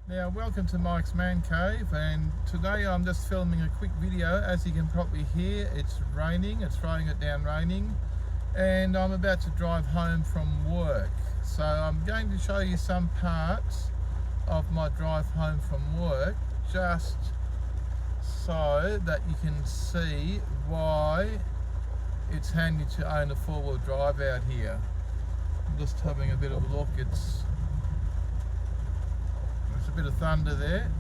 Now, welcome to Mike's Man Cave, and today I'm just filming a quick video. As you can probably hear, it's raining, it's throwing it down raining, and I'm about to drive home from work. So I'm going to show you some parts of my drive home from work, just so that you can see why it's handy to own a four-wheel drive out here. I'm just having a bit of a look. There's a bit of thunder there.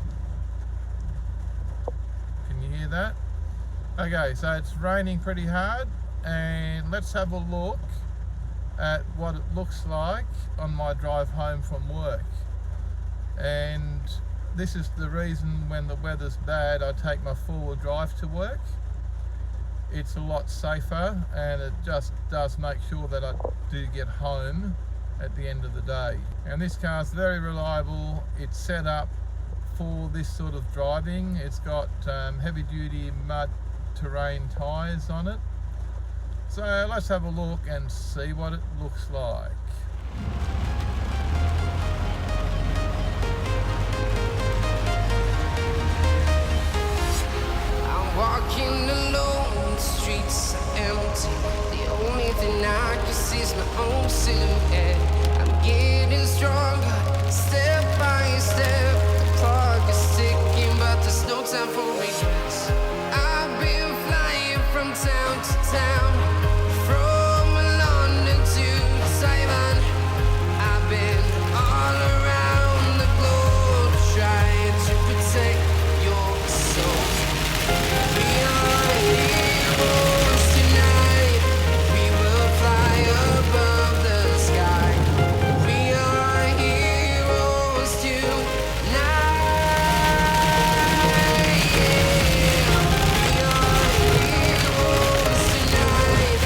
Can you hear that? Okay, so it's raining pretty hard, and let's have a look at what it looks like on my drive home from work. And this is the reason when the weather's bad I take my four-wheel drive to work. It's a lot safer, and it just does make sure that I do get home at the end of the day. And this car's very reliable. It's set up for this sort of driving. It's got heavy duty mud terrain tyres on it. So let's have a look and see what it looks like. I'm walking alone, the streets are empty. The only thing I can see is my own silhouette. I'm getting stronger, step by step. The clock is ticking, but there's no time for regrets. I've been flying from town to town, from London to Taiwan. I've been all around the globe, trying to protect your soul. We are heroes tonight. We will fly above the sky. We are heroes tonight. Yeah. We are heroes tonight. We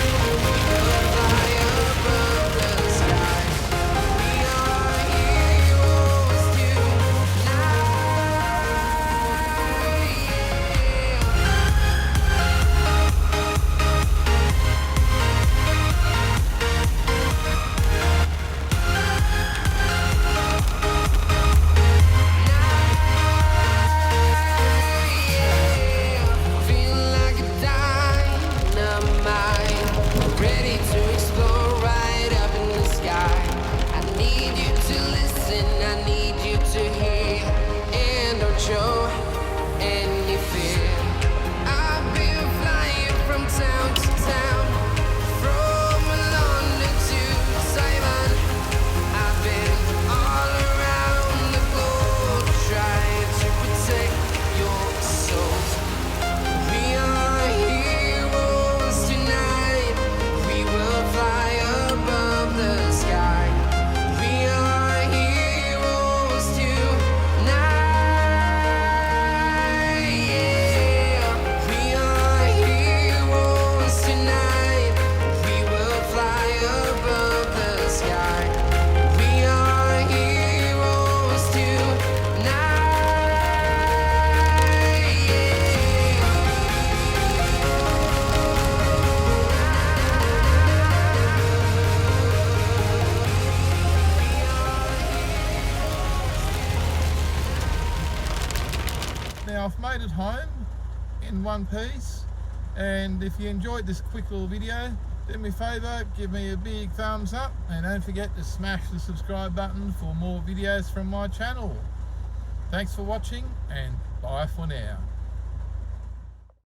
will fly above the sky. We are heroes tonight. Feel like a dynamite, ready to explore right up in the sky. I need you to listen, I need you to hear, and don't show any fear. I've been flying from town to town, from London to Taiwan. I've been all around the globe, trying to protect your soul. We are heroes tonight. We will fly above the sky. We are heroes tonight. Yeah. We are heroes tonight. We will fly above the sky. We are heroes tonight. Now, I've made it home in one piece, and if you enjoyed this quick little video, do me a favour, give me a big thumbs up, and don't forget to smash the subscribe button for more videos from my channel. Thanks for watching, and bye for now.